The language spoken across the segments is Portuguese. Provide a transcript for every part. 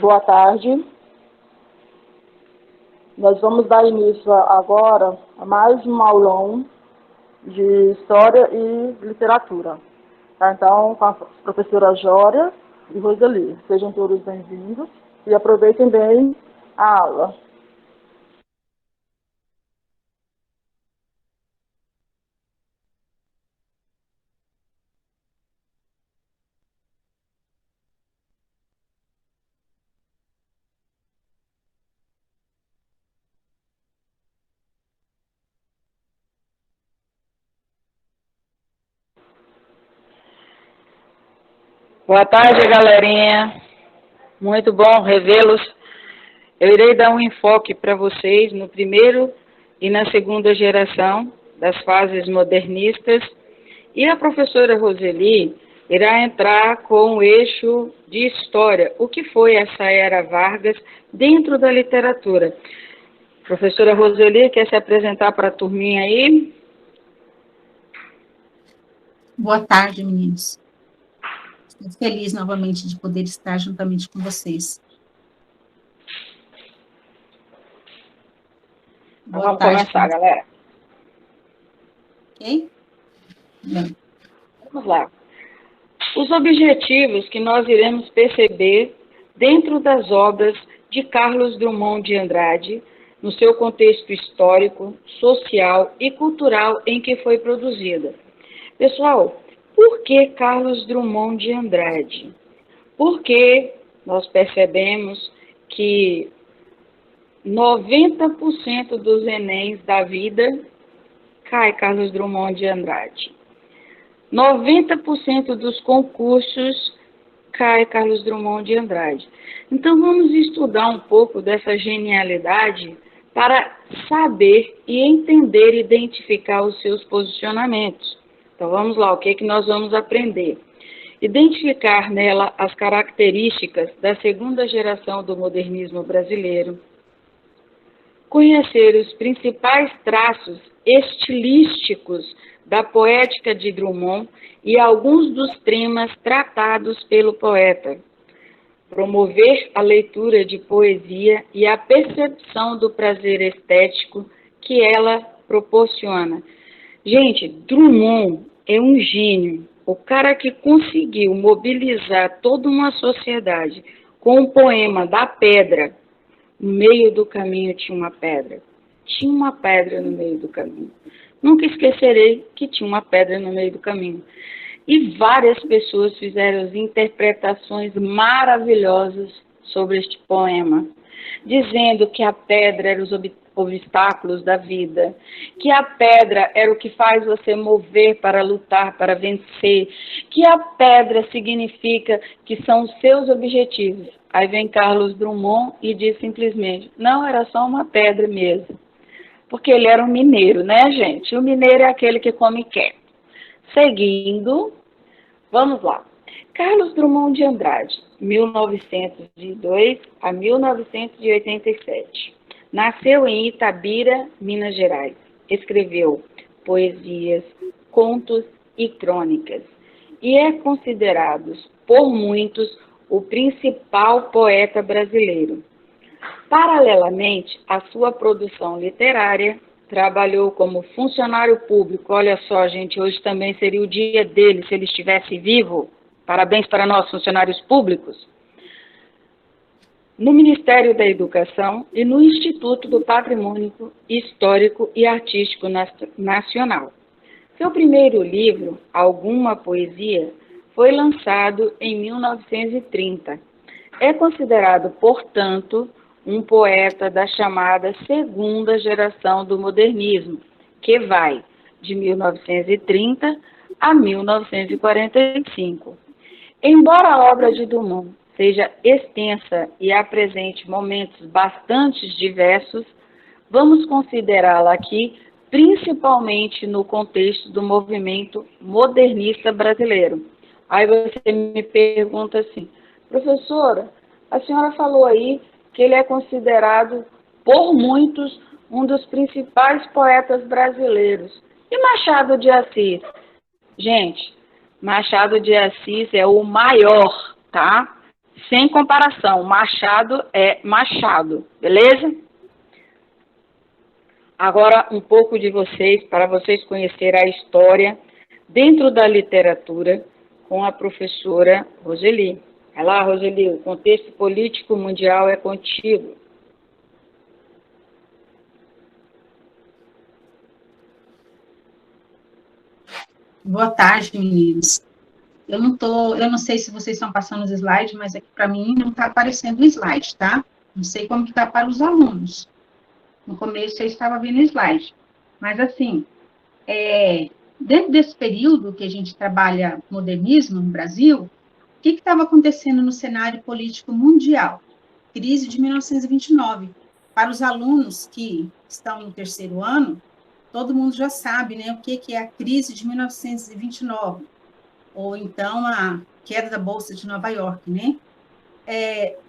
Boa tarde. Nós vamos dar início agora a mais um aulão de História e Literatura. Tá? Então, com a professora Jória e Roseli. Sejam todos bem-vindos e aproveitem bem a aula. Boa tarde, galerinha. Muito bom revê-los. Eu irei dar um enfoque para vocês no primeiro e na segunda geração das fases modernistas. E a professora Roseli irá entrar com o eixo de história, o que foi essa era Vargas dentro da literatura. Professora Roseli, quer se apresentar para a turminha aí? Boa tarde, meninos. Estou feliz novamente de poder estar juntamente com vocês. Vamos começar, galera. Ok? Bem. Vamos lá. Os objetivos que nós iremos perceber dentro das obras de Carlos Drummond de Andrade, no seu contexto histórico, social e cultural em que foi produzida. Pessoal, por que Carlos Drummond de Andrade? Porque nós percebemos que 90% dos Enems da vida cai Carlos Drummond de Andrade. 90% dos concursos cai Carlos Drummond de Andrade. Então vamos estudar um pouco dessa genialidade para saber e entender e identificar os seus posicionamentos. Então vamos lá, o que é que nós vamos aprender? Identificar nela as características da segunda geração do modernismo brasileiro, conhecer os principais traços estilísticos da poética de Drummond e alguns dos temas tratados pelo poeta, promover a leitura de poesia e a percepção do prazer estético que ela proporciona. Gente, Drummond é um gênio, o cara que conseguiu mobilizar toda uma sociedade com o poema da pedra. No meio do caminho tinha uma pedra. Tinha uma pedra no meio do caminho. Nunca esquecerei que tinha uma pedra no meio do caminho. E várias pessoas fizeram as interpretações maravilhosas sobre este poema, dizendo que a pedra era os obstáculos da vida, que a pedra era o que faz você mover para lutar, para vencer, que a pedra significa que são os seus objetivos. Aí vem Carlos Drummond e diz simplesmente, não, era só uma pedra mesmo. Porque ele era um mineiro, né, gente? O mineiro é aquele que come quer. Seguindo, vamos lá. Carlos Drummond de Andrade, 1902 a 1987. Nasceu em Itabira, Minas Gerais. Escreveu poesias, contos e crônicas. E é considerado por muitos o principal poeta brasileiro. Paralelamente à sua produção literária, trabalhou como funcionário público. Olha só, gente, hoje também seria o dia dele, se ele estivesse vivo. Parabéns para nós, funcionários públicos. No Ministério da Educação e no Instituto do Patrimônio Histórico e Artístico Nacional. Seu primeiro livro, Alguma Poesia, foi lançado em 1930. É considerado, portanto, um poeta da chamada segunda geração do modernismo, que vai de 1930 a 1945. Embora a obra de Drummond seja extensa e apresente momentos bastante diversos, vamos considerá-la aqui principalmente no contexto do movimento modernista brasileiro. Aí você me pergunta assim, professora, a senhora falou aí que ele é considerado, por muitos, um dos principais poetas brasileiros. E Machado de Assis? Gente, Machado de Assis é o maior, tá? Sem comparação, Machado é Machado, beleza? Agora, um pouco de vocês, para vocês conhecerem a história dentro da literatura com a professora Roseli. Vai lá, Roseli, o contexto político mundial é contigo. Boa tarde, meninos. Eu não sei se vocês estão passando os slides, mas aqui para mim não está aparecendo o slide, tá? Não sei como que está para os alunos. No começo eu estava vendo o slide. Mas, assim, dentro desse período que a gente trabalha modernismo no Brasil, o que estava acontecendo no cenário político mundial? Crise de 1929. Para os alunos que estão no terceiro ano, todo mundo já sabe, né, o que é a crise de 1929, ou então a queda da Bolsa de Nova York, né?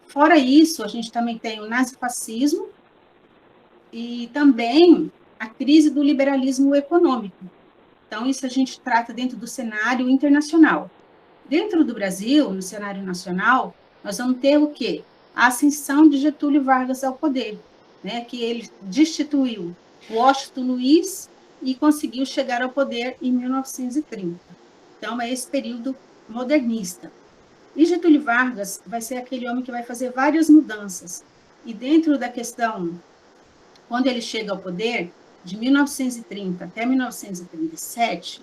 Fora isso, a gente também tem o nazifascismo e também a crise do liberalismo econômico. Então, isso a gente trata dentro do cenário internacional. Dentro do Brasil, no cenário nacional, nós vamos ter o quê? A ascensão de Getúlio Vargas ao poder, né, que ele destituiu Washington Luiz e conseguiu chegar ao poder em 1930. Então, é esse período modernista. E Getúlio Vargas vai ser aquele homem que vai fazer várias mudanças. E dentro da questão, quando ele chega ao poder, de 1930 até 1937,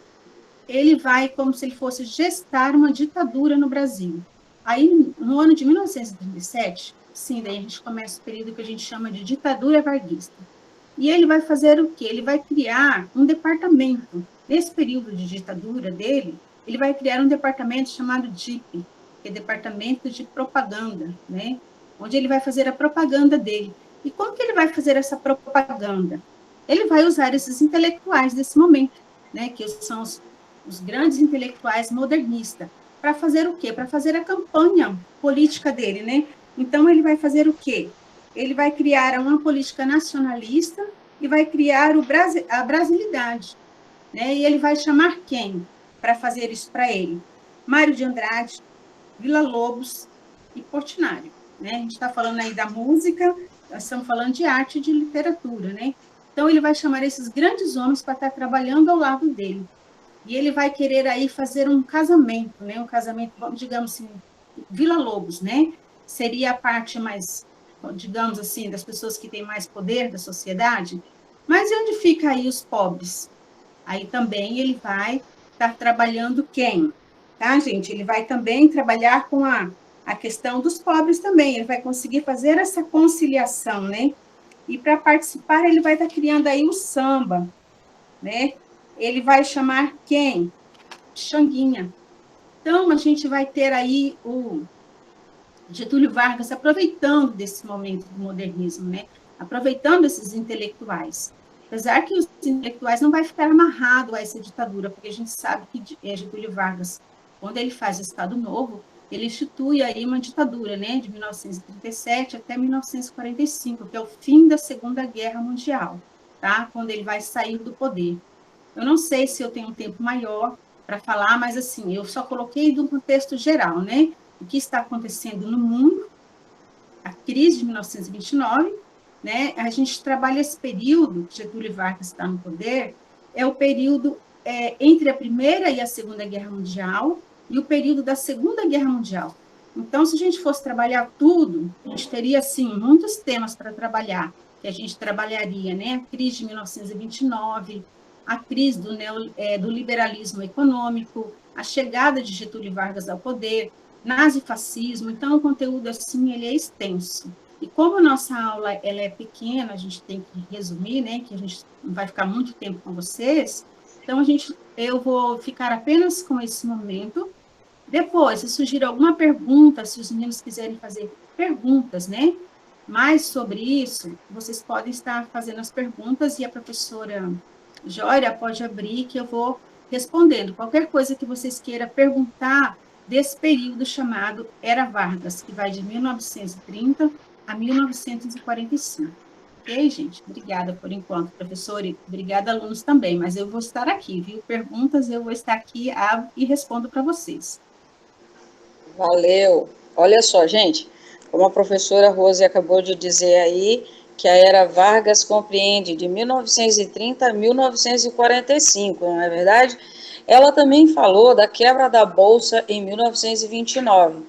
ele vai como se ele fosse gestar uma ditadura no Brasil. Aí, no ano de 1937, sim, daí a gente começa o período que a gente chama de ditadura varguista. E ele vai fazer o quê? Ele vai criar um departamento. Nesse período de ditadura dele, ele vai criar um departamento chamado DIP, que é Departamento de Propaganda, né? Onde ele vai fazer a propaganda dele. E como que ele vai fazer essa propaganda? Ele vai usar esses intelectuais desse momento, né? Que são os grandes intelectuais modernistas. Para fazer o quê? Para fazer a campanha política dele, né? Então, ele vai fazer o quê? Ele vai criar uma política nacionalista e vai criar a brasilidade, né? E ele vai chamar quem para fazer isso para ele? Mário de Andrade, Villa-Lobos e Portinari, né? A gente está falando aí da música, nós estamos falando de arte e de literatura, né? Então, ele vai chamar esses grandes homens para estar trabalhando ao lado dele. E ele vai querer aí fazer um casamento, né? Um casamento, digamos assim, Villa-Lobos, né? Seria a parte mais, digamos assim, das pessoas que têm mais poder da sociedade. Mas e onde fica aí os pobres? Aí também ele vai estar trabalhando quem? Tá, gente? Ele vai também trabalhar com a questão dos pobres também. Ele vai conseguir fazer essa conciliação, né? E para participar, ele vai estar criando aí o samba, né? Ele vai chamar quem? Xanguinha. Então, a gente vai ter aí o Getúlio Vargas aproveitando desse momento do modernismo, né? Aproveitando esses intelectuais. Apesar que os intelectuais não vai ficar amarrado a essa ditadura, porque a gente sabe que Getúlio Vargas, quando ele faz o Estado Novo, ele institui aí uma ditadura, né? De 1937 até 1945, que é o fim da Segunda Guerra Mundial, tá? Quando ele vai sair do poder. Eu não sei se eu tenho um tempo maior para falar, mas assim, eu só coloquei de um contexto geral, né? O que está acontecendo no mundo, a crise de 1929, né? A gente trabalha esse período que Getúlio Vargas está no poder, é o período entre a Primeira e a Segunda Guerra Mundial e o período da Segunda Guerra Mundial. Então, se a gente fosse trabalhar tudo, a gente teria, assim, muitos temas para trabalhar, que a gente trabalharia, né? A crise de 1929, a crise do liberalismo econômico, a chegada de Getúlio Vargas ao poder, nazifascismo. Então, o conteúdo, assim, ele é extenso. E como a nossa aula ela é pequena, a gente tem que resumir, né, que a gente não vai ficar muito tempo com vocês, então eu vou ficar apenas com esse momento. Depois, se surgir alguma pergunta, se os meninos quiserem fazer perguntas, né, mais sobre isso, vocês podem estar fazendo as perguntas e a professora Jória pode abrir que eu vou respondendo. Qualquer coisa que vocês queiram perguntar desse período chamado Era Vargas, que vai de 1930 a 1945. Ok, gente? Obrigada por enquanto, professor, e obrigada, alunos também, mas eu vou estar aqui, viu? Perguntas, eu vou estar aqui e respondo para vocês. Valeu. Olha só, gente, como a professora Rose acabou de dizer aí, que a Era Vargas compreende de 1930 a 1945, não é verdade? Ela também falou da quebra da Bolsa em 1929.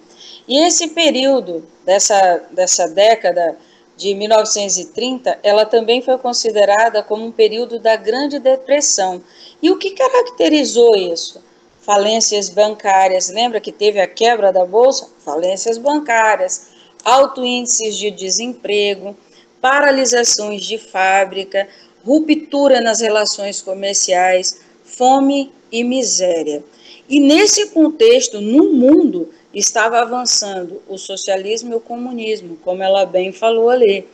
E esse período dessa década de 1930, ela também foi considerada como um período da Grande Depressão. E o que caracterizou isso? Falências bancárias, lembra que teve a quebra da Bolsa? Falências bancárias, alto índices de desemprego, paralisações de fábrica, ruptura nas relações comerciais, fome e miséria. E nesse contexto, no mundo, estava avançando o socialismo e o comunismo, como ela bem falou ali.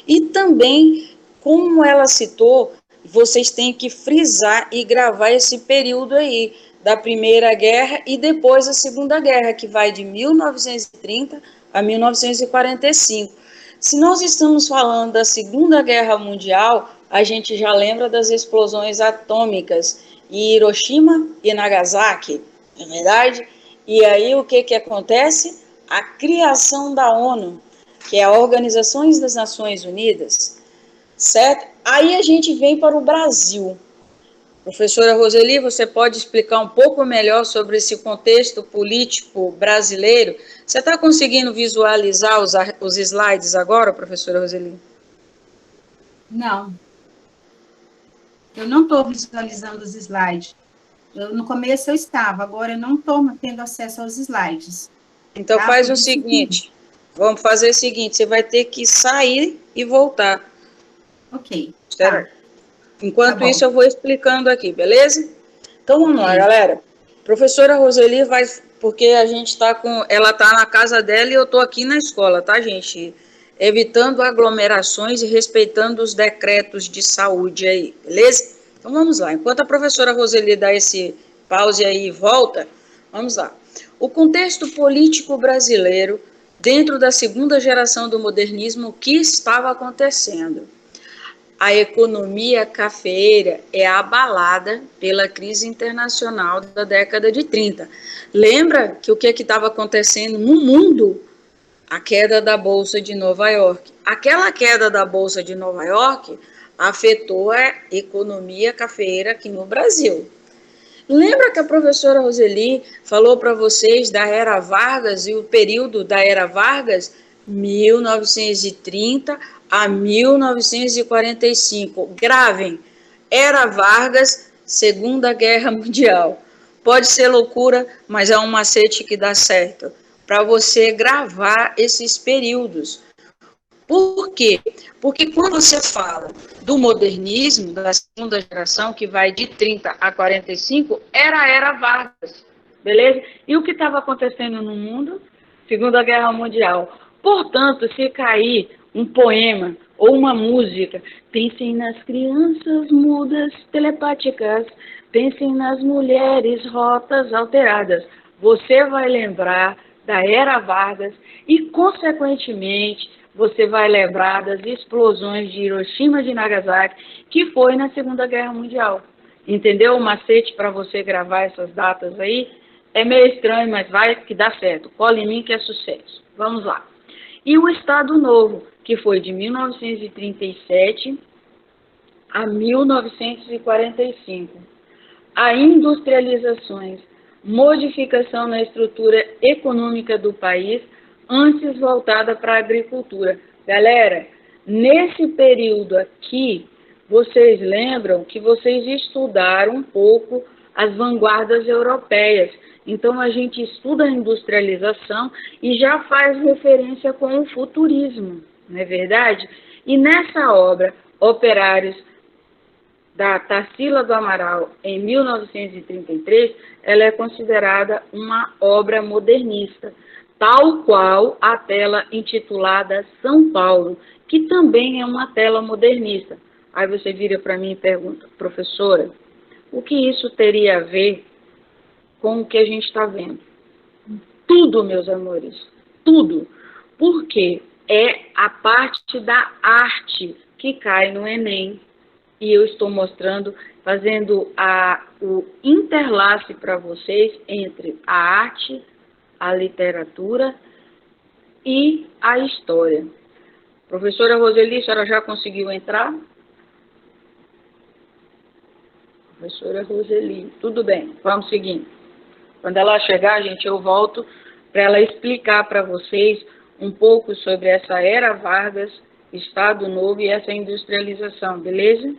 E também, como ela citou, vocês têm que frisar e gravar esse período aí, da Primeira Guerra e depois a Segunda Guerra, que vai de 1930 a 1945. Se nós estamos falando da Segunda Guerra Mundial, a gente já lembra das explosões atômicas em Hiroshima e Nagasaki, não é verdade? E aí o que acontece? A criação da ONU, que é a Organização das Nações Unidas, certo? Aí a gente vem para o Brasil. Professora Roseli, você pode explicar um pouco melhor sobre esse contexto político brasileiro? Você está conseguindo visualizar os slides agora, professora Roseli? Não, eu não estou visualizando os slides. No começo eu estava, agora eu não estou tendo acesso aos slides. Então Tá? faz o seguinte, vamos fazer o seguinte, você vai ter que sair e voltar. Ok, Certo? tá. Enquanto Tá bom. isso eu vou explicando aqui, beleza? Então vamos lá, galera. Professora Roseli vai, porque a gente está ela está na casa dela e eu estou aqui na escola, tá, gente? Evitando aglomerações e respeitando os decretos de saúde aí, beleza? Então vamos lá. Enquanto a professora Roseli dá esse pause aí e volta, vamos lá. O contexto político brasileiro dentro da segunda geração do modernismo, o que estava acontecendo? A economia cafeeira é abalada pela crise internacional da década de 30. Lembra que o que estava acontecendo no mundo? A queda da Bolsa de Nova York. Aquela queda da Bolsa de Nova York afetou a economia cafeeira aqui no Brasil. Lembra que a professora Roseli falou para vocês da Era Vargas e o período da Era Vargas? 1930 a 1945. Gravem, Era Vargas, Segunda Guerra Mundial. Pode ser loucura, mas é um macete que dá certo, para você gravar esses períodos. Por quê? Porque quando você fala do modernismo, da segunda geração, que vai de 30 a 45, era a Era Vargas, beleza? E o que estava acontecendo no mundo? Segunda Guerra Mundial. Portanto, se cair um poema ou uma música, pensem nas crianças mudas telepáticas, pensem nas mulheres rotas alteradas, você vai lembrar da Era Vargas e, consequentemente, você vai lembrar das explosões de Hiroshima e de Nagasaki, que foi na Segunda Guerra Mundial. Entendeu o macete para você gravar essas datas aí? É meio estranho, mas vai que dá certo. Cola em mim que é sucesso. Vamos lá. E o Estado Novo, que foi de 1937 a 1945. A industrializações, modificação na estrutura econômica do país, antes voltada para a agricultura. Galera, nesse período aqui, vocês lembram que vocês estudaram um pouco as vanguardas europeias. Então, a gente estuda a industrialização e já faz referência com o futurismo, não é verdade? E nessa obra, Operários, da Tarsila do Amaral, em 1933, ela é considerada uma obra modernista, tal qual a tela intitulada São Paulo, que também é uma tela modernista. Aí você vira para mim e pergunta, professora, o que isso teria a ver com o que a gente está vendo? Tudo, meus amores, tudo. Porque é a parte da arte que cai no Enem. E eu estou mostrando, fazendo o interlace para vocês entre a arte, a literatura e a história. Professora Roseli, a senhora já conseguiu entrar? Professora Roseli, tudo bem, vamos seguindo. Quando ela chegar, gente, eu volto para ela explicar para vocês um pouco sobre essa era Vargas, Estado Novo e essa industrialização, beleza?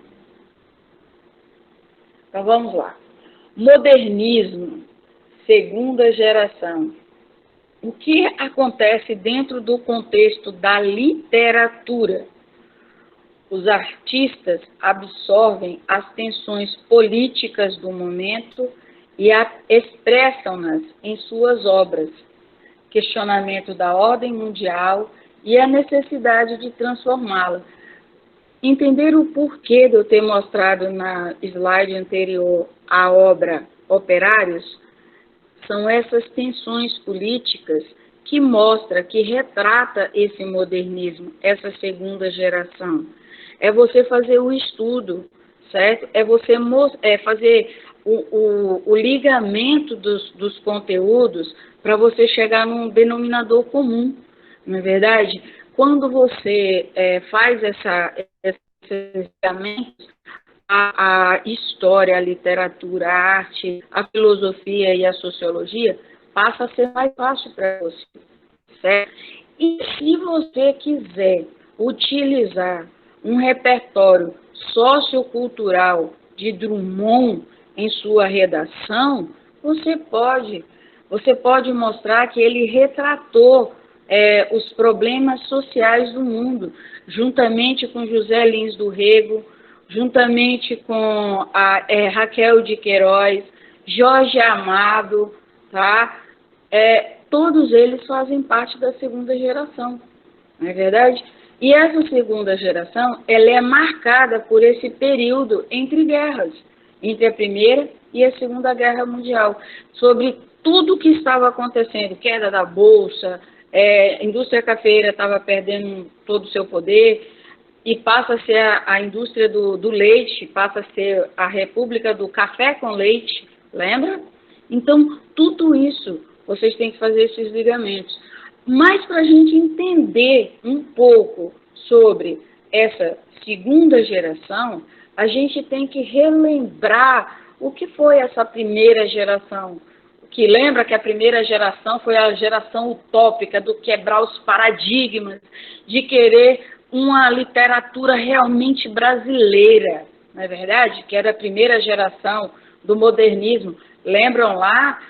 Então vamos lá. Modernismo, segunda geração. O que acontece dentro do contexto da literatura? Os artistas absorvem as tensões políticas do momento e expressam-nas em suas obras. Questionamento da ordem mundial e a necessidade de transformá-la. Entender o porquê de eu ter mostrado na slide anterior a obra Operários são essas tensões políticas que mostra, que retrata esse modernismo, essa segunda geração. É você fazer o estudo, certo? É você fazer o ligamento dos conteúdos para você chegar num denominador comum, não é verdade? Quando você faz esses ligamentos, a história, a literatura, a arte, a filosofia e a sociologia passa a ser mais fácil para você, certo? E se você quiser utilizar um repertório sociocultural de Drummond em sua redação, você pode mostrar que ele retratou os problemas sociais do mundo, juntamente com José Lins do Rego, juntamente com a Raquel de Queiroz, Jorge Amado, tá? Todos eles fazem parte da segunda geração, não é verdade? E essa segunda geração, ela é marcada por esse período entre guerras, entre a Primeira e a Segunda Guerra Mundial, sobre tudo o que estava acontecendo, queda da Bolsa, a indústria cafeira estava perdendo todo o seu poder, e passa a ser a indústria do leite, passa a ser a república do café com leite, lembra? Então, tudo isso, vocês têm que fazer esses ligamentos. Mas para a gente entender um pouco sobre essa segunda geração, a gente tem que relembrar o que foi essa primeira geração. Que lembra que a primeira geração foi a geração utópica do quebrar os paradigmas, de querer uma literatura realmente brasileira, não é verdade? Que era a primeira geração do modernismo. Lembram lá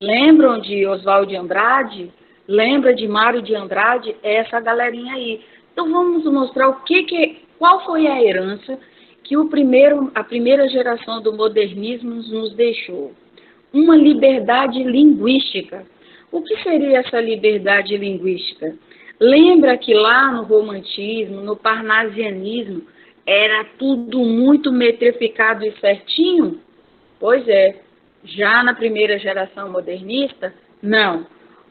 Lembram de Oswald de Andrade? Lembra de Mário de Andrade? É essa galerinha aí. Então vamos mostrar qual foi a herança que a primeira geração do modernismo nos deixou. Uma liberdade linguística. O que seria essa liberdade linguística? Lembra que lá no romantismo, no parnasianismo, era tudo muito metrificado e certinho? Pois é. Já na primeira geração modernista, não.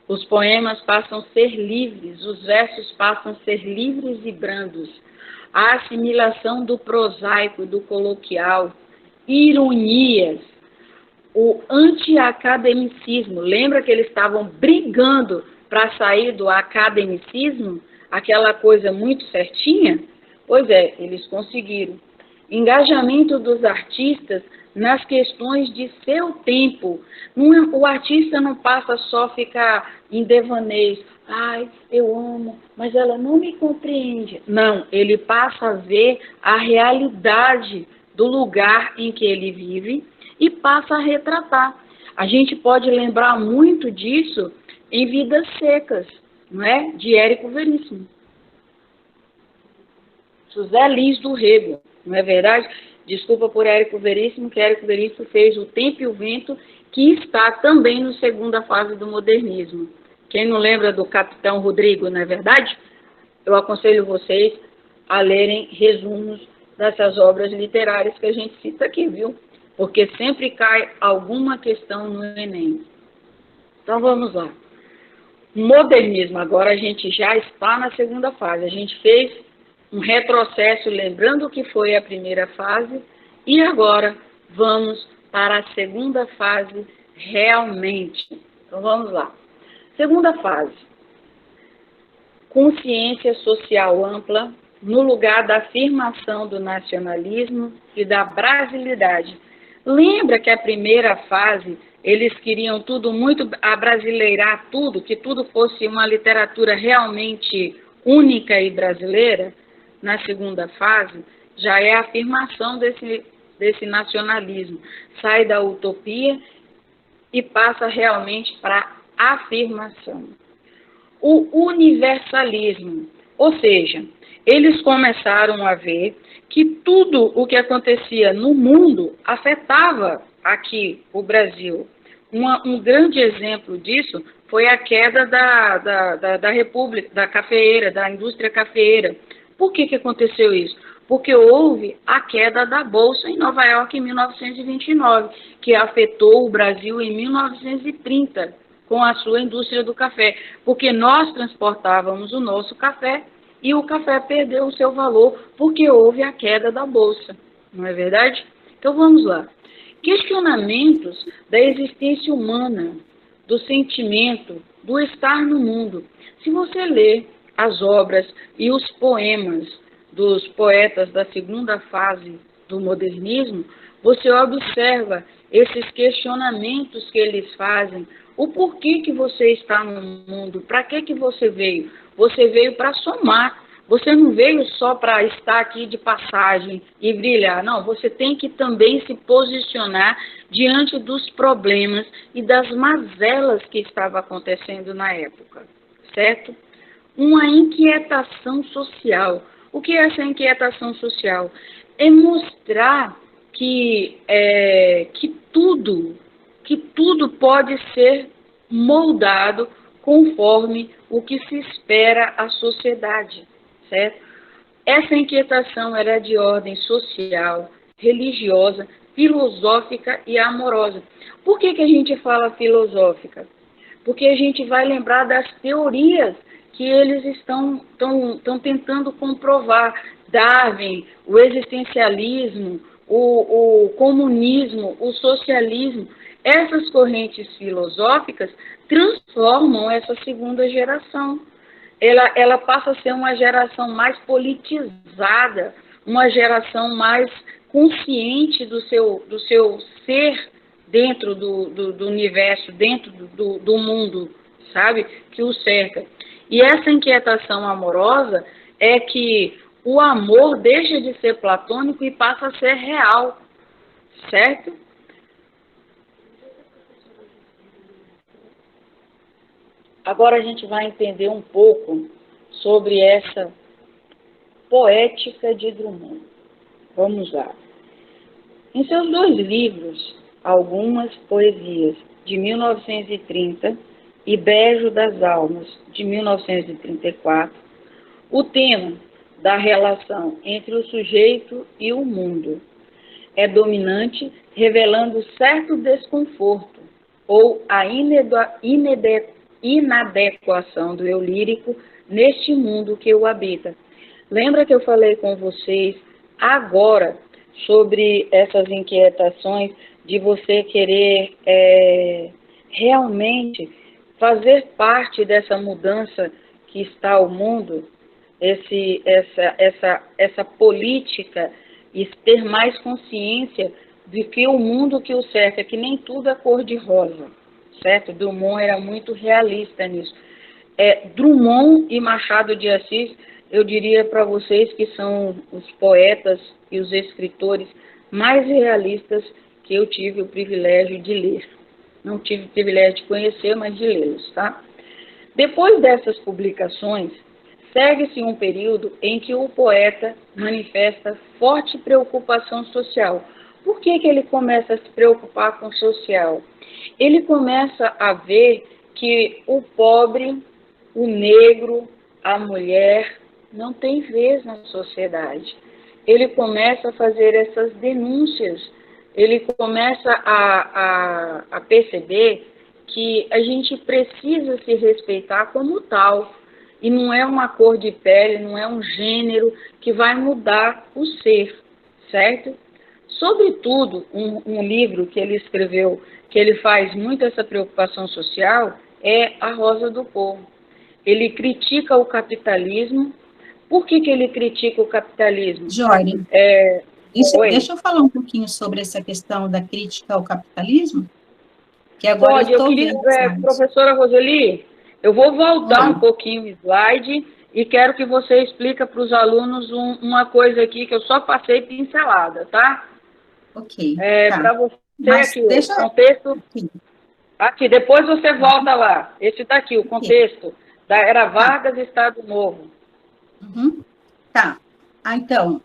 Os poemas passam a ser livres, os versos passam a ser livres e brandos. A assimilação do prosaico e do coloquial, ironias, o anti-academicismo. Lembra que eles estavam brigando para sair do academicismo? Aquela coisa muito certinha? Pois é, eles conseguiram. Engajamento dos artistas nas questões de seu tempo. O artista não passa só a ficar em devaneios. Ai, eu amo, mas ela não me compreende. Não, ele passa a ver a realidade do lugar em que ele vive e passa a retratar. A gente pode lembrar muito disso em Vidas Secas, não é? De Érico Veríssimo. José Lins do Rego, não é verdade? Desculpa por Érico Veríssimo, que Érico Veríssimo fez O Tempo e o Vento, que está também na segunda fase do modernismo. Quem não lembra do Capitão Rodrigo, não é verdade? Eu aconselho vocês a lerem resumos dessas obras literárias que a gente cita aqui, viu? Porque sempre cai alguma questão no Enem. Então vamos lá. Modernismo, agora a gente já está na segunda fase. A gente fez um retrocesso, lembrando o que foi a primeira fase, e agora vamos para a segunda fase realmente. Então vamos lá. Segunda fase. Consciência social ampla no lugar da afirmação do nacionalismo e da brasilidade. Lembra que a primeira fase eles queriam tudo muito abrasileirar tudo, que tudo fosse uma literatura realmente única e brasileira? Na segunda fase, já é a afirmação desse nacionalismo. Sai da utopia e passa realmente para a afirmação. O universalismo, ou seja, eles começaram a ver que tudo o que acontecia no mundo afetava aqui o Brasil. Um grande exemplo disso foi a queda da República, da cafeeira, da indústria cafeeira. Por que aconteceu isso? Porque houve a queda da Bolsa em Nova York em 1929, que afetou o Brasil em 1930, com a sua indústria do café, porque nós transportávamos o nosso café e o café perdeu o seu valor porque houve a queda da Bolsa, não é verdade? Então vamos lá. Questionamentos da existência humana, do sentimento, do estar no mundo. Se você lê as obras e os poemas dos poetas da segunda fase do modernismo, você observa esses questionamentos que eles fazem. O porquê que você está no mundo? Para que você veio? Você veio para somar. Você não veio só para estar aqui de passagem e brilhar. Não, você tem que também se posicionar diante dos problemas e das mazelas que estavam acontecendo na época, certo? Uma inquietação social. O que é essa inquietação social? É mostrar que tudo pode ser moldado conforme o que se espera a sociedade, certo? Essa inquietação era de ordem social, religiosa, filosófica e amorosa. Por que a gente fala filosófica? Porque a gente vai lembrar das teorias que eles estão tentando comprovar. Darwin, o existencialismo, o comunismo, o socialismo. Essas correntes filosóficas transformam essa segunda geração. Ela passa a ser uma geração mais politizada, uma geração mais consciente do seu ser dentro do universo, dentro do mundo, sabe, que o cerca. E essa inquietação amorosa é que o amor deixa de ser platônico e passa a ser real, certo? Agora a gente vai entender um pouco sobre essa poética de Drummond. Vamos lá. Em seus dois livros, Algumas Poesias, de 1930, e Bejo das Almas, de 1934, o tema da relação entre o sujeito e o mundo é dominante, revelando certo desconforto ou a inadequação do eu lírico neste mundo que o habita. Lembra que eu falei com vocês agora sobre essas inquietações de você querer realmente fazer parte dessa mudança que está o mundo, essa política, e ter mais consciência de que o mundo que o cerca, que nem tudo é cor-de-rosa, certo? Drummond era muito realista nisso. Drummond e Machado de Assis, eu diria para vocês que são os poetas e os escritores mais realistas que eu tive o privilégio de ler. Não tive o privilégio de conhecer, mas de lê-los, tá? Depois dessas publicações, segue-se um período em que o poeta manifesta forte preocupação social. Por que ele começa a se preocupar com o social? Ele começa a ver que o pobre, o negro, a mulher não tem vez na sociedade. Ele começa a fazer essas denúncias, ele começa a perceber que a gente precisa se respeitar como tal. E não é uma cor de pele, não é um gênero que vai mudar o ser, certo? Sobretudo, um livro que ele escreveu, que ele faz muito essa preocupação social, é A Rosa do Povo. Ele critica o capitalismo. Por que ele critica o capitalismo? Jory, Oi. deixa eu falar um pouquinho sobre essa questão da crítica ao capitalismo, que agora Pode, eu eu estou queria, vendo slides. professora Roseli, eu vou voltar Oi. um pouquinho o slide e quero que você explique para os alunos uma coisa aqui que eu só passei pincelada, tá? Ok, tá. Para você Mas aqui, deixa... o contexto... Aqui, depois você volta lá. Esse daqui, o contexto da Era Vargas e Estado Novo. Uhum. Tá. Então,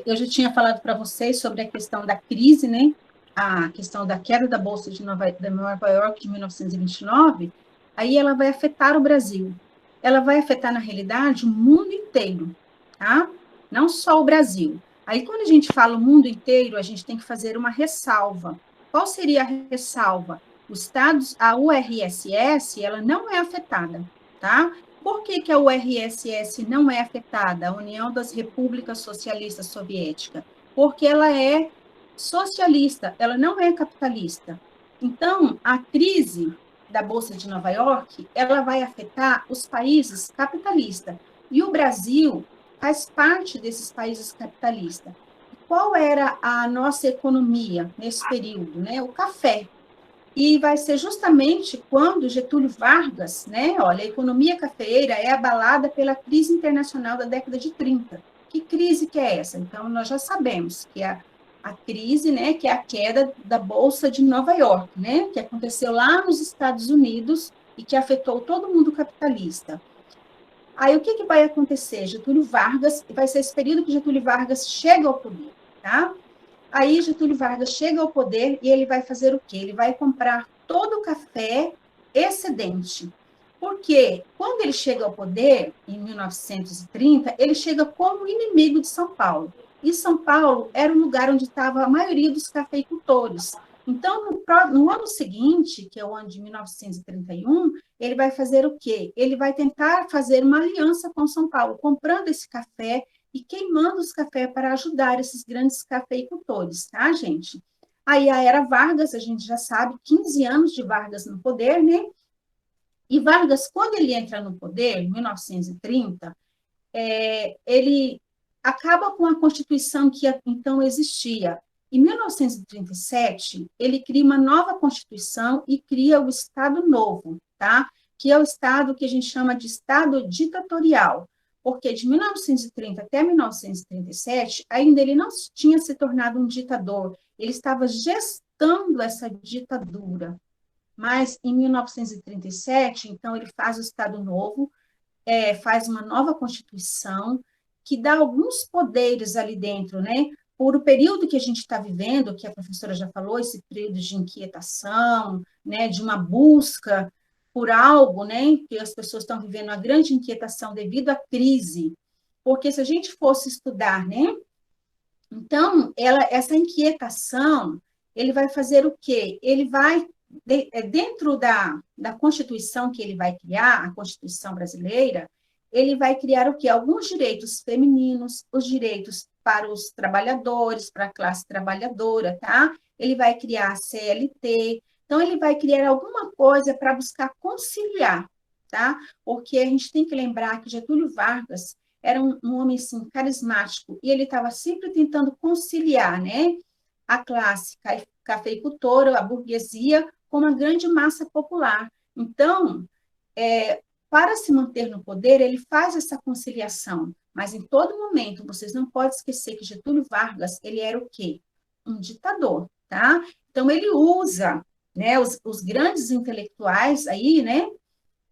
eu já tinha falado para vocês sobre a questão da crise, né? A questão da queda da Bolsa de Nova York de 1929, aí ela vai afetar o Brasil. Ela vai afetar, na realidade, o mundo inteiro, tá? Não só o Brasil. Aí, quando a gente fala o mundo inteiro, a gente tem que fazer uma ressalva. Qual seria a ressalva? Os Estados, a URSS, ela não é afetada, tá? Por que a URSS não é afetada, a União das Repúblicas Socialistas Soviéticas? Porque ela é socialista, ela não é capitalista. Então, a crise da Bolsa de Nova York, ela vai afetar os países capitalistas. E o Brasil faz parte desses países capitalistas. Qual era a nossa economia nesse período? Né? O café. E vai ser justamente quando Getúlio Vargas, né? Olha, a economia cafeeira é abalada pela crise internacional da década de 30. Que crise que é essa? Então, nós já sabemos que a crise, né, que é a queda da Bolsa de Nova York, né, que aconteceu lá nos Estados Unidos e que afetou todo mundo capitalista. Aí, o que vai acontecer? Getúlio Vargas, vai ser esse período que Getúlio Vargas chega ao poder, tá? Aí Getúlio Vargas chega ao poder e ele vai fazer o quê? Ele vai comprar todo o café excedente. Porque quando ele chega ao poder, em 1930, ele chega como inimigo de São Paulo. E São Paulo era o lugar onde estava a maioria dos cafeicultores. Então, no ano seguinte, que é o ano de 1931, ele vai fazer o quê? Ele vai tentar fazer uma aliança com São Paulo, comprando esse café e queimando os cafés para ajudar esses grandes cafeicultores, tá, gente? Aí a era Vargas, a gente já sabe, 15 anos de Vargas no poder, né? E Vargas, quando ele entra no poder, em 1930, ele acaba com a Constituição que então existia. Em 1937, ele cria uma nova Constituição e cria o Estado Novo, tá? Que é o Estado que a gente chama de Estado ditatorial, porque de 1930 até 1937, ainda ele não tinha se tornado um ditador, ele estava gestando essa ditadura. Mas em 1937, então, ele faz o Estado Novo, faz uma nova Constituição, que dá alguns poderes ali dentro, né? Por o período que a gente está vivendo, que a professora já falou, esse período de inquietação, né, de uma busca por algo, né, que as pessoas estão vivendo uma grande inquietação devido à crise, porque se a gente fosse estudar, né, então, essa inquietação, ele vai fazer o quê? Ele vai, dentro da Constituição que ele vai criar, a Constituição brasileira, ele vai criar o quê? Alguns direitos femininos, os direitos para os trabalhadores, para a classe trabalhadora, tá? Ele vai criar a CLT, então ele vai criar alguma coisa para buscar conciliar, tá? Porque a gente tem que lembrar que Getúlio Vargas era um homem, assim, carismático, e ele estava sempre tentando conciliar, né? A classe cafeicultora, a burguesia, com uma grande massa popular. Então, para se manter no poder, ele faz essa conciliação, mas em todo momento, vocês não podem esquecer que Getúlio Vargas, ele era o quê? Um ditador, tá? Então, ele usa, né, os grandes intelectuais aí, né,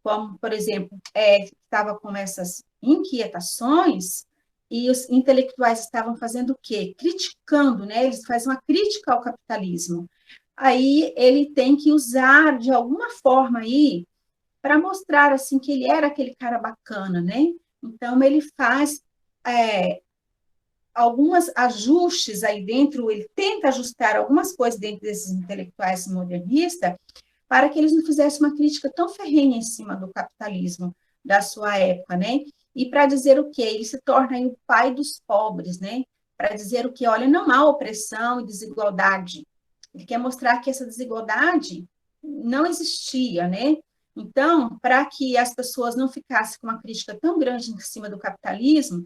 como, por exemplo, estava com essas inquietações, e os intelectuais estavam fazendo o quê? Criticando, né? Eles fazem uma crítica ao capitalismo. Aí ele tem que usar, de alguma forma aí, para mostrar, assim, que ele era aquele cara bacana, né? Então, ele faz alguns ajustes aí dentro, ele tenta ajustar algumas coisas dentro desses intelectuais modernistas, para que eles não fizessem uma crítica tão ferrenha em cima do capitalismo da sua época, né? E para dizer o quê? Ele se torna aí o pai dos pobres, né? Para dizer o quê? Olha, não há opressão e desigualdade. Ele quer mostrar que essa desigualdade não existia, né? Então, para que as pessoas não ficassem com uma crítica tão grande em cima do capitalismo,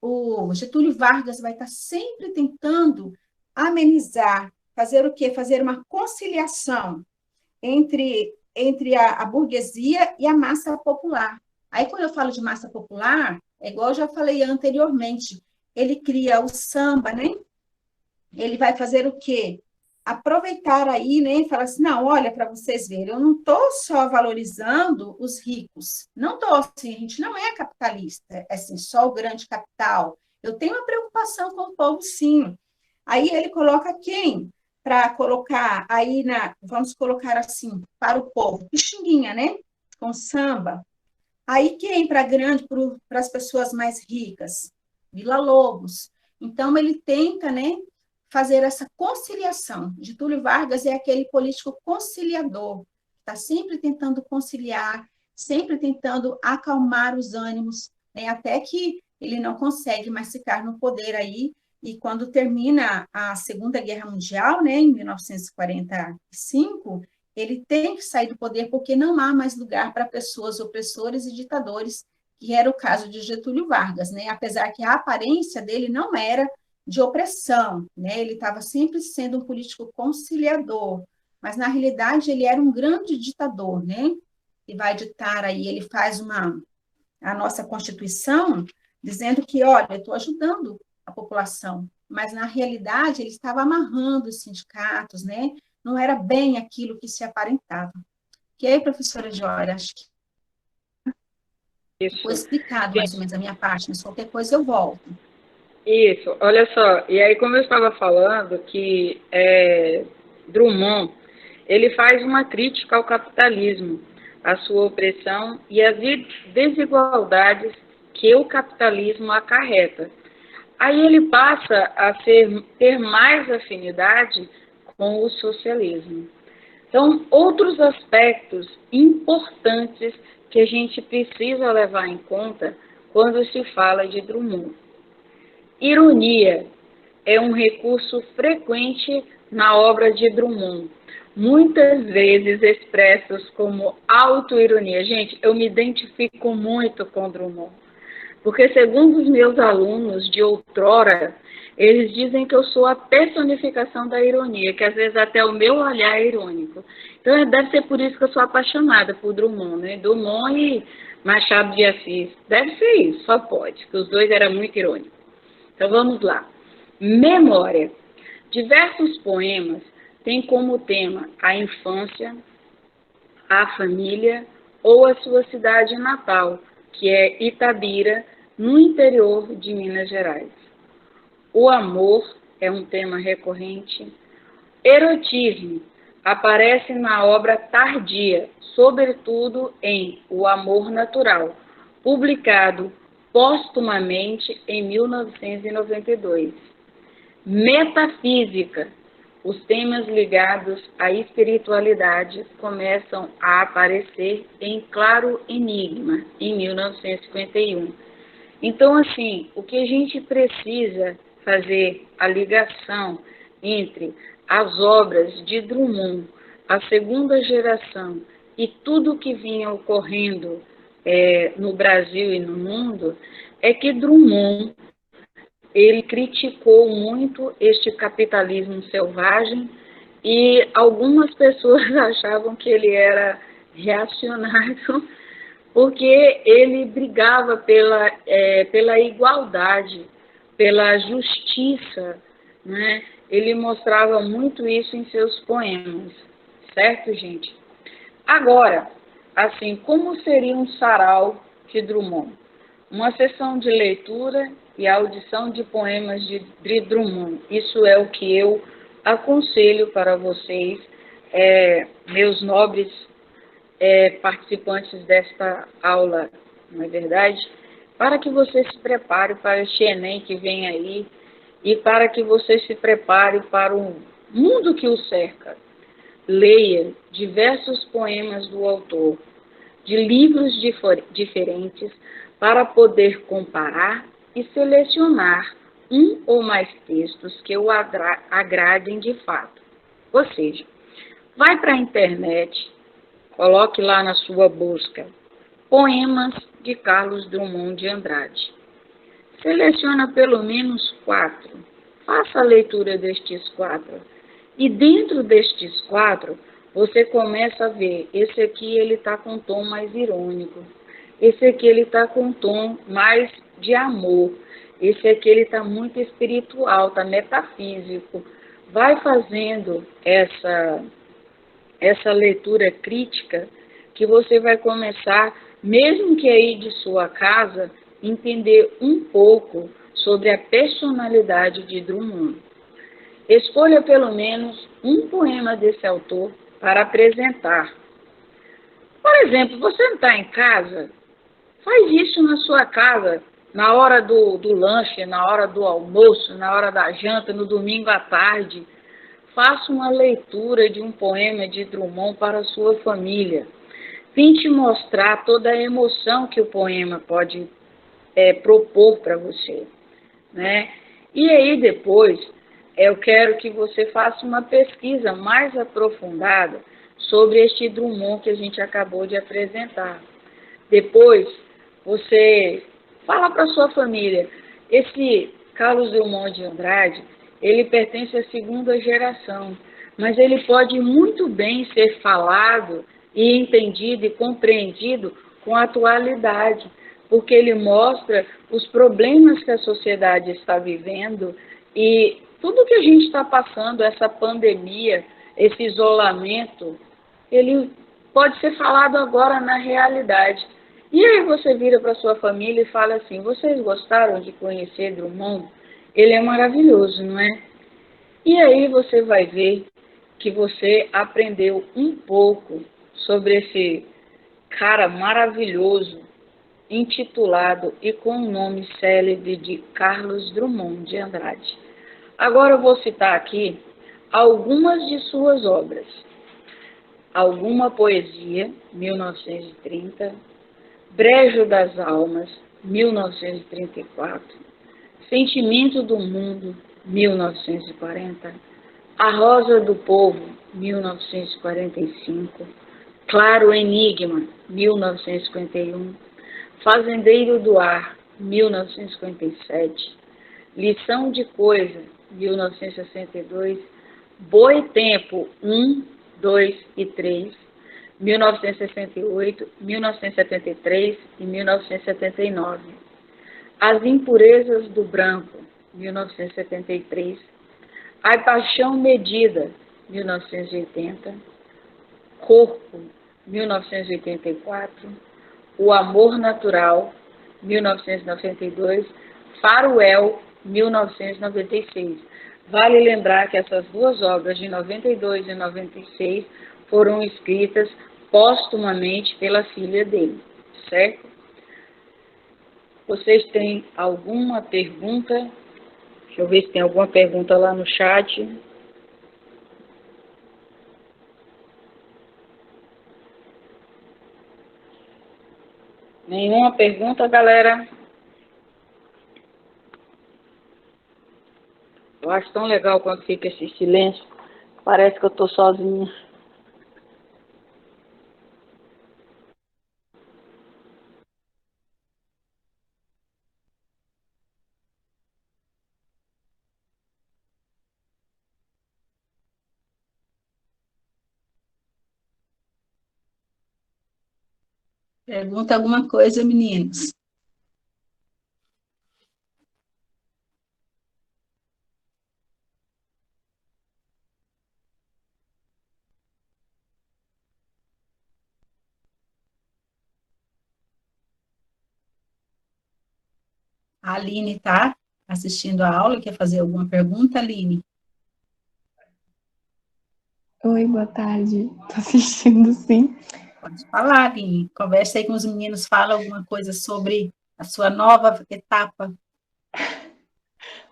o Getúlio Vargas vai estar sempre tentando amenizar, fazer o quê? Fazer uma conciliação entre a burguesia e a massa popular. Aí, quando eu falo de massa popular, é igual eu já falei anteriormente, ele cria o samba, né? Ele vai fazer o quê? Aproveitar aí, né? E falar assim, não, olha, para vocês verem, eu não estou só valorizando os ricos, não estou assim, a gente não é capitalista, é assim, só o grande capital. Eu tenho uma preocupação com o povo, sim. Aí ele coloca quem? Para colocar aí vamos colocar assim, para o povo, Pixinguinha, né? Com samba. Aí quem para as pessoas mais ricas? Vila-Lobos. Então ele tenta, né, fazer essa conciliação. Getúlio Vargas é aquele político conciliador, está sempre tentando conciliar, sempre tentando acalmar os ânimos, né, até que ele não consegue mais ficar no poder aí, e quando termina a Segunda Guerra Mundial, né, em 1945, ele tem que sair do poder porque não há mais lugar para pessoas opressoras e ditadores, que era o caso de Getúlio Vargas, né, apesar que a aparência dele não era de opressão, né? Ele estava sempre sendo um político conciliador, mas na realidade ele era um grande ditador, né? E vai ditar aí, ele faz a nossa Constituição dizendo que, olha, eu estou ajudando a população, mas na realidade ele estava amarrando os sindicatos, né? Não era bem aquilo que se aparentava. E aí, professora Jória, acho que foi Isso. explicado mais ou Gente, menos a minha parte, mas qualquer coisa eu volto. isso, olha só, e aí como eu estava falando que Drummond, ele faz uma crítica ao capitalismo, à sua opressão e às desigualdades que o capitalismo acarreta. Aí ele passa a ter mais afinidade com o socialismo. Então, outros aspectos importantes que a gente precisa levar em conta quando se fala de Drummond. Ironia é um recurso frequente na obra de Drummond, muitas vezes expressos como autoironia. Gente, eu me identifico muito com Drummond, porque segundo os meus alunos de outrora, eles dizem que eu sou a personificação da ironia, que às vezes até o meu olhar é irônico. Então deve ser por isso que eu sou apaixonada por Drummond, né? Drummond e Machado de Assis. Deve ser isso, só pode, que os dois eram muito irônicos. Então vamos lá. Memória. Diversos poemas têm como tema a infância, a família ou a sua cidade natal, que é Itabira, no interior de Minas Gerais. O amor é um tema recorrente. Erotismo aparece na obra tardia, sobretudo em O Amor Natural, publicado póstumamente em 1992. Metafísica. Os temas ligados à espiritualidade começam a aparecer em Claro Enigma, em 1951. Então, assim, o que a gente precisa fazer a ligação entre as obras de Drummond, a segunda geração, e tudo que vinha ocorrendo no Brasil e no mundo, é que Drummond, ele criticou muito este capitalismo selvagem e algumas pessoas achavam que ele era reacionário porque ele brigava pela igualdade, pela justiça, né? Ele mostrava muito isso em seus poemas, certo, gente? Agora, assim, como seria um sarau de Drummond? Uma sessão de leitura e audição de poemas de Drummond. Isso é o que eu aconselho para vocês, meus nobres participantes desta aula, não é verdade? Para que você se prepare para este Enem que vem aí e para que você se prepare para o mundo que o cerca. leia diversos poemas do autor, de livros diferentes, para poder comparar e selecionar um ou mais textos que o agradem de fato. Ou seja, vai para a internet, coloque lá na sua busca poemas de Carlos Drummond de Andrade. Seleciona pelo menos 4. Faça a leitura destes 4. E dentro destes 4, você começa a ver, esse aqui ele está com um tom mais irônico, esse aqui ele está com um tom mais de amor, esse aqui ele está muito espiritual, está metafísico. Vai fazendo essa leitura crítica que você vai começar, mesmo que aí de sua casa, entender um pouco sobre a personalidade de Drummond. Escolha pelo menos um poema desse autor para apresentar. Por exemplo, você não está em casa? Faz isso na sua casa, na hora do lanche, na hora do almoço, na hora da janta, no domingo à tarde. Faça uma leitura de um poema de Drummond para a sua família. Tente mostrar toda a emoção que o poema pode propor para você, né? E aí depois, eu quero que você faça uma pesquisa mais aprofundada sobre este Drummond que a gente acabou de apresentar. Depois, você fala para sua família, esse Carlos Drummond de Andrade, ele pertence à segunda geração, mas ele pode muito bem ser falado e entendido e compreendido com a atualidade, porque ele mostra os problemas que a sociedade está vivendo e tudo que a gente está passando, essa pandemia, esse isolamento, ele pode ser falado agora na realidade. E aí você vira para sua família e fala assim, vocês gostaram de conhecer Drummond? Ele é maravilhoso, não é? E aí você vai ver que você aprendeu um pouco sobre esse cara maravilhoso, intitulado e com o nome célebre de Carlos Drummond de Andrade. Agora eu vou citar aqui algumas de suas obras. Alguma Poesia, 1930, Brejo das Almas, 1934, Sentimento do Mundo, 1940, A Rosa do Povo, 1945, Claro Enigma, 1951, Fazendeiro do Ar, 1957, Lição de Coisa, 1962, Boi Tempo 1, 2 e 3, 1968, 1973 e 1979. As Impurezas do Branco, 1973. A Paixão Medida, 1980. Corpo, 1984. O Amor Natural, 1992. Faroel, 1996. Vale lembrar que essas duas obras, de 92 e 96, foram escritas póstumamente pela filha dele, certo? Vocês têm alguma pergunta? Deixa eu ver se tem alguma pergunta lá no chat. Nenhuma pergunta, galera? Eu acho tão legal quando fica esse silêncio. Parece que eu estou sozinha. Pergunta alguma coisa, meninos. A Aline está assistindo a aula, quer fazer alguma pergunta, Aline? Oi, boa tarde. Tô assistindo, sim. Pode falar, Aline. Conversa aí com os meninos, fala alguma coisa sobre a sua nova etapa.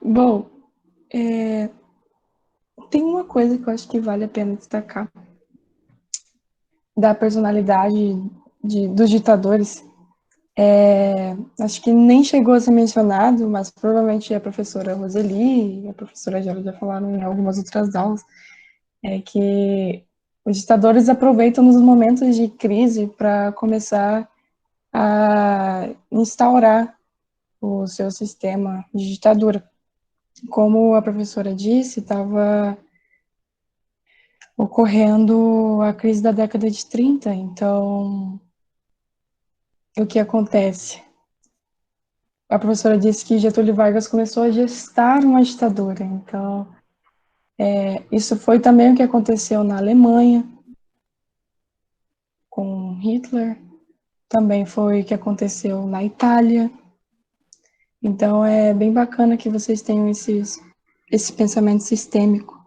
Bom, tem uma coisa que eu acho que vale a pena destacar. da personalidade dos ditadores, acho que nem chegou a ser mencionado, mas provavelmente a professora Roseli e a professora Gera já falaram em algumas outras aulas, é que os ditadores aproveitam nos momentos de crise para começar a instaurar o seu sistema de ditadura. Como a professora disse, estava ocorrendo a crise da década de 30, então o que acontece? A professora disse que Getúlio Vargas começou a gestar uma ditadura, então isso foi também o que aconteceu na Alemanha com Hitler, também foi o que aconteceu na Itália. Então é bem bacana que vocês tenham esse pensamento sistêmico.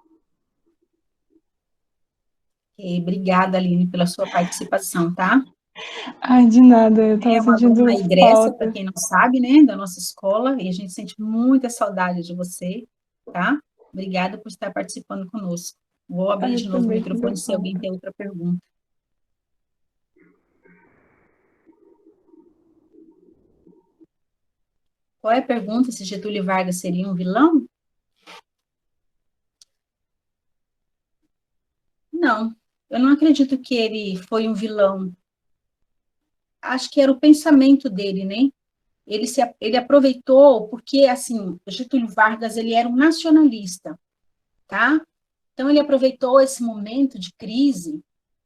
Obrigada, Aline, pela sua participação, tá? Ai, de nada, eu É tava uma sentindo aluna egressa, para falta. quem não sabe, né, da nossa escola, e a gente sente muita saudade de você, tá? Obrigada por estar participando conosco. Vou abrir Ai, de eu novo o também sinto microfone se alguém falta. tem outra pergunta. Qual é a pergunta? Se Getúlio Vargas seria um vilão? Não, eu não acredito que ele foi um vilão. Acho que era o pensamento dele, né? Ele aproveitou porque, assim, Getúlio Vargas, ele era um nacionalista, tá? Então, ele aproveitou esse momento de crise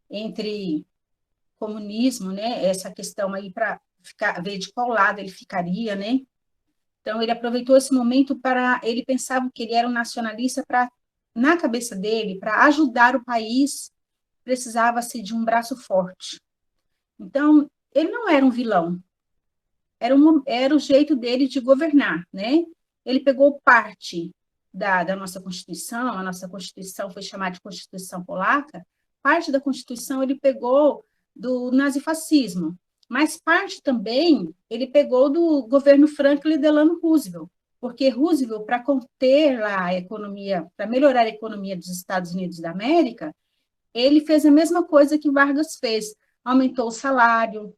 entre comunismo, né? Essa questão aí para ver de qual lado ele ficaria, né? Então, ele aproveitou esse momento para. Ele pensava que ele era um nacionalista para, na cabeça dele, para ajudar o país, precisava-se de um braço forte. Então, ele não era um vilão, era o jeito dele de governar, né? Ele pegou parte da nossa Constituição, a nossa Constituição foi chamada de Constituição Polaca, parte da Constituição ele pegou do nazifascismo, mas parte também ele pegou do governo Franklin Delano Roosevelt, porque Roosevelt, para conter lá a economia, para melhorar a economia dos Estados Unidos da América, ele fez a mesma coisa que Vargas fez, aumentou o salário,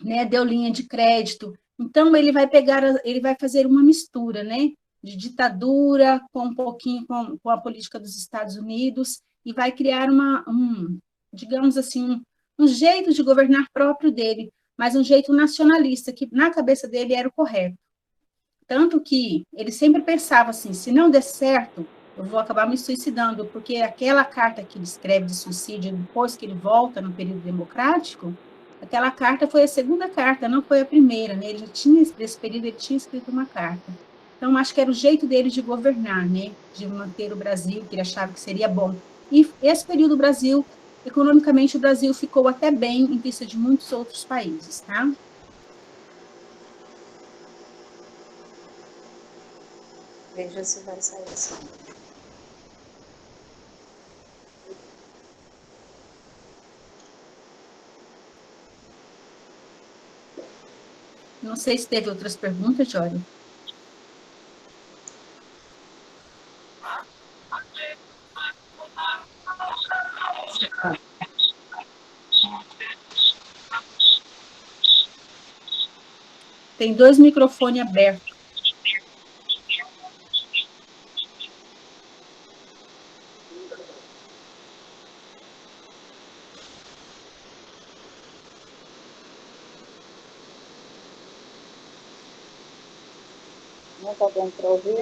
né, deu linha de crédito. Então, ele vai fazer uma mistura, né, de ditadura com um pouquinho com a política dos Estados Unidos e vai criar digamos assim, um jeito de governar próprio dele, mas um jeito nacionalista, que na cabeça dele era o correto. Tanto que ele sempre pensava assim, se não der certo, eu vou acabar me suicidando, porque aquela carta que ele escreve de suicídio, depois que ele volta no período democrático, aquela carta foi a segunda carta, não foi a primeira, né? Ele já tinha, nesse período, ele tinha escrito uma carta. Então, acho que era o jeito dele de governar, né? De manter o Brasil, que ele achava que seria bom. E esse período, o Brasil, economicamente, o Brasil ficou até bem em vista de muitos outros países, tá? Veja se vai sair assim. Não sei se teve outras perguntas, Jória. Tem 2 microfones abertos. Não está dando para ouvir?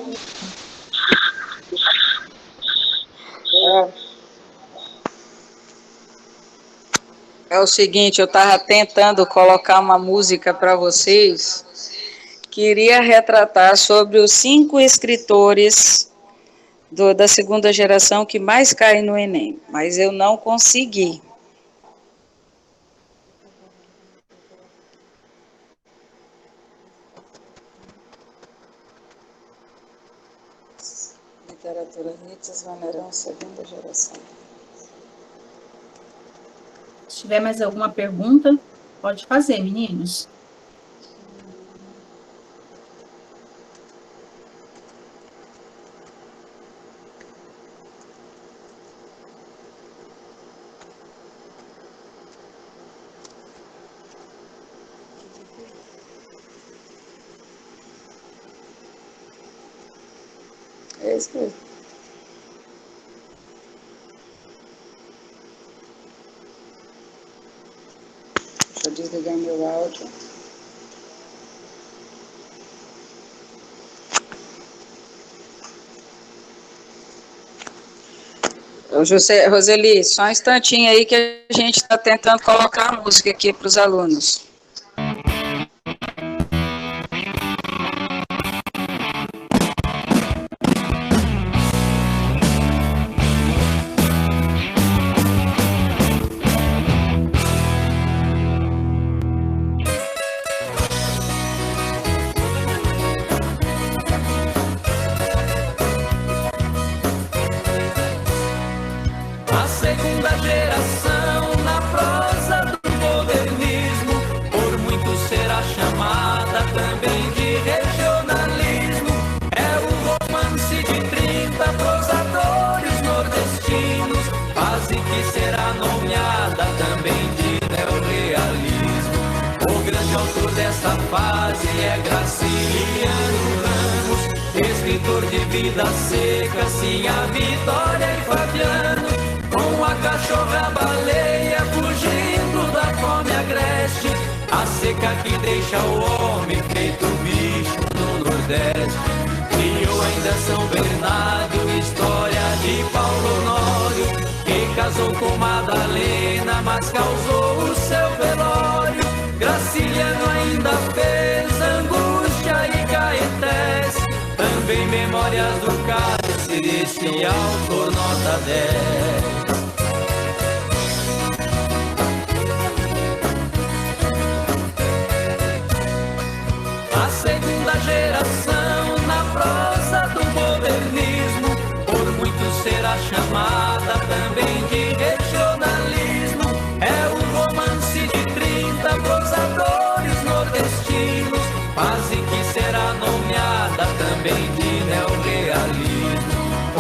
É o seguinte, eu estava tentando colocar uma música para vocês, queria retratar sobre os 5 escritores da segunda geração que mais caem no Enem, mas eu não consegui. Literatura Nietzsche, Vanerão, segunda geração. Se tiver mais alguma pergunta, pode fazer, meninos. isso mesmo. Deixa eu desligar meu áudio. Ô, Roseli, só um instantinho aí que a gente está tentando colocar a música aqui para os alunos. Dessa fase é Graciliano Ramos, escritor de Vida Seca, sim, a Vitória e Fabiano, com a cachorra baleia fugindo da fome agreste, a seca que deixa o homem feito bicho no Nordeste. Criou ainda São Bernardo, história de Paulo Honório, que casou com Madalena, mas causou o seu velório. Graciliano ainda fez Angústia e Caetés, também Memórias do Cárcere, esse autor nota 10. A segunda geração na prosa do modernismo, por muitos será chamada também de regionalismo. É o romance de 30 prosadores nordestinos, fase que será nomeada também de neorrealismo.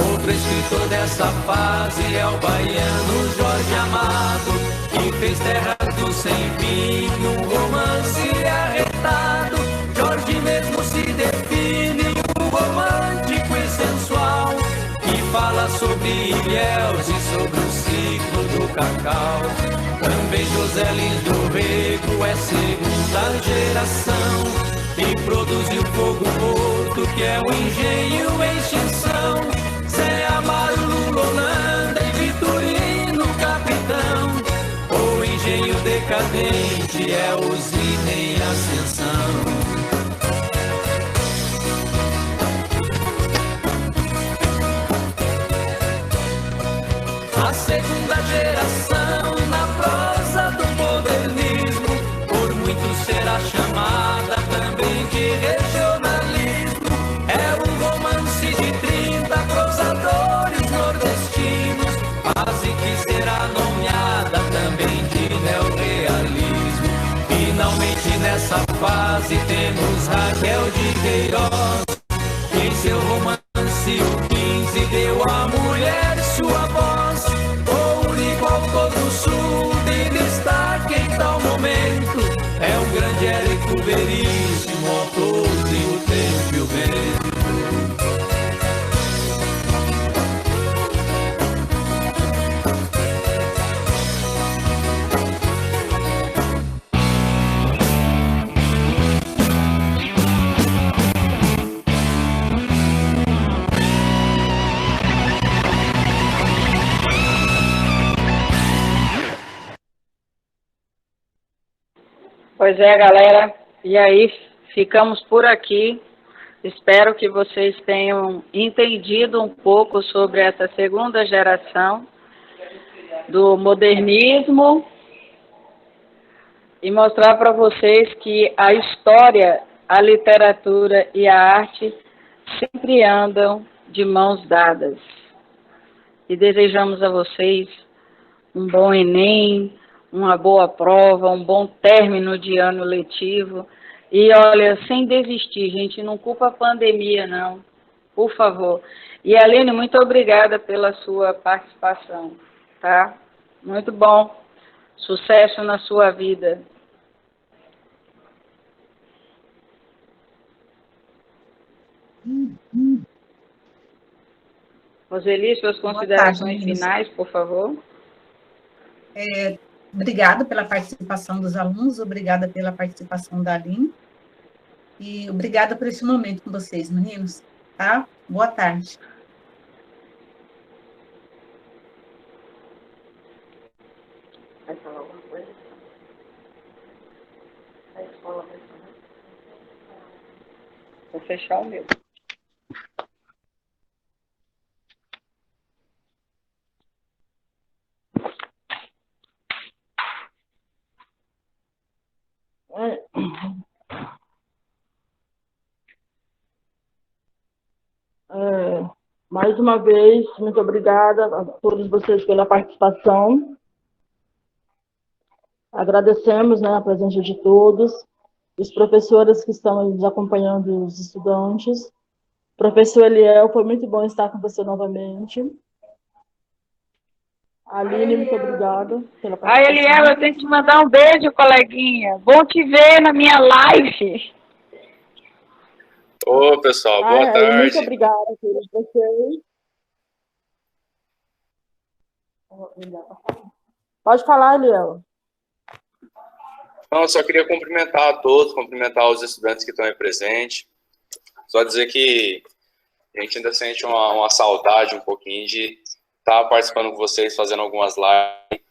Outro escritor dessa fase é o baiano Jorge Amado, que fez Terras do Sem Fim, um romance arretado. Jorge mesmo se define um romântico e sensual, que fala sobre Ilhéus e sobre o ciclo do cacau. Também José Lins do Rego é segunda geração, e produziu Fogo Morto, que é o engenho em extinção. Zé Amaro, Lula Holanda e Vitorino Capitão, o engenho decadente é usina em ascensão. A segunda geração na prosa do modernismo, por muitos será chamada também de regionalismo. É um romance de 30 prosadores nordestinos, fase que será nomeada também de neorrealismo. Finalmente nessa fase temos Raquel de Queiroz, que em seu romance o 15 deu à mulher sua voz. O único autor do sul de destaque em tal momento é o grande Érico Veríssimo, autor de O Tempo e o Vento. Pois é, galera, e aí ficamos por aqui. Espero que vocês tenham entendido um pouco sobre essa segunda geração do modernismo e mostrar para vocês que a história, a literatura e a arte sempre andam de mãos dadas. E desejamos a vocês um bom Enem, uma boa prova, um bom término de ano letivo. E olha, sem desistir, gente, não culpa a pandemia, não, por favor. E Aline, muito obrigada pela sua participação, tá? Muito bom. Sucesso na sua vida. Roseli, suas Boa tarde, considerações meninos. finais, por favor. Obrigada pela participação dos alunos, obrigada pela participação da Aline, e obrigada por esse momento com vocês, meninos, tá? Boa tarde. Vai falar alguma coisa? A escola vai falar. Vou fechar o meu. Mais uma vez, muito obrigada a todos vocês pela participação. Agradecemos, né, a presença de todos, os professores que estão nos acompanhando, os estudantes. Professor Eliel, foi muito bom estar com você novamente. Aline, muito obrigada pela participação. Eliel, eu tenho que te mandar um beijo, coleguinha. Bom te ver na minha live. Ô, pessoal, boa tarde. Muito obrigada a todos vocês. Pode falar, Eliel. Não, eu só queria cumprimentar a todos, cumprimentar os estudantes que estão aí presentes. Só dizer que a gente ainda sente uma saudade um pouquinho de estar participando com vocês, fazendo algumas lives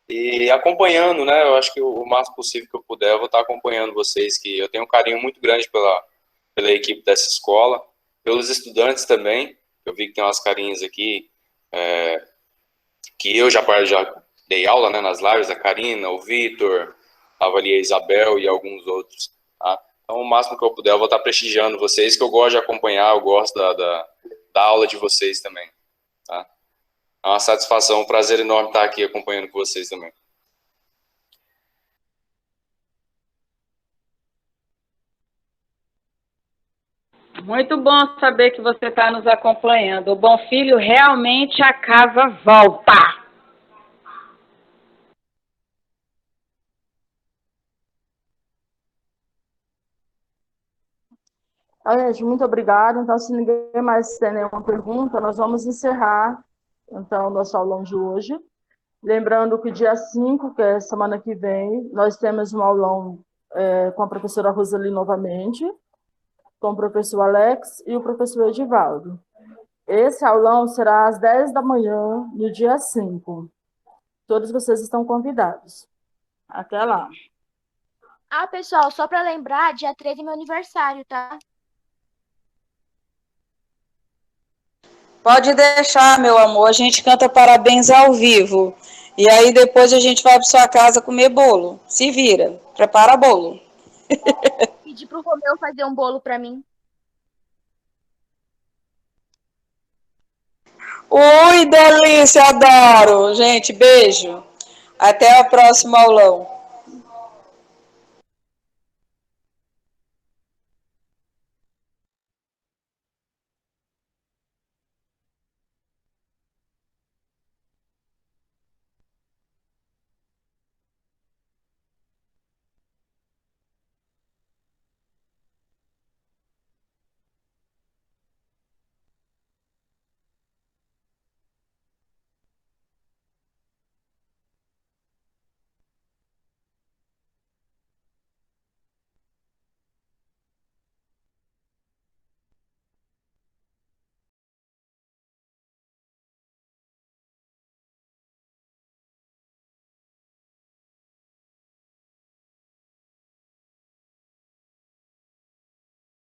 e acompanhando, né? Eu acho que o máximo possível que eu puder, eu vou estar acompanhando vocês, que eu tenho um carinho muito grande pela equipe dessa escola, pelos estudantes também. Eu vi que tem umas carinhas aqui, que eu já dei aula, né, nas lives, a Karina, o Vitor, avaliei a Isabel e alguns outros, tá? Então, o máximo que eu puder, eu vou estar prestigiando vocês, que eu gosto de acompanhar, eu gosto da aula de vocês também, tá? É uma satisfação, um prazer enorme estar aqui acompanhando com vocês também. Muito bom saber que você está nos acompanhando. O Bom Filho, realmente a casa volta. Gente, muito obrigada. Então, se ninguém mais tem nenhuma pergunta, nós vamos encerrar, então, o nosso aulão de hoje. Lembrando que dia 5, que é semana que vem, nós temos um aulão com a professora Roseli novamente, com o professor Alex e o professor Edivaldo. Esse aulão será às 10 da manhã, no dia 5. Todos vocês estão convidados. Até lá. Ah, pessoal, só para lembrar, dia 13 é meu aniversário, tá? Pode deixar, meu amor. A gente canta parabéns ao vivo. E aí depois a gente vai para sua casa comer bolo. Se vira. Prepara bolo. Pedi pro Romeu fazer um bolo para mim. Ui, delícia, adoro. Gente, beijo. Até o próximo aulão.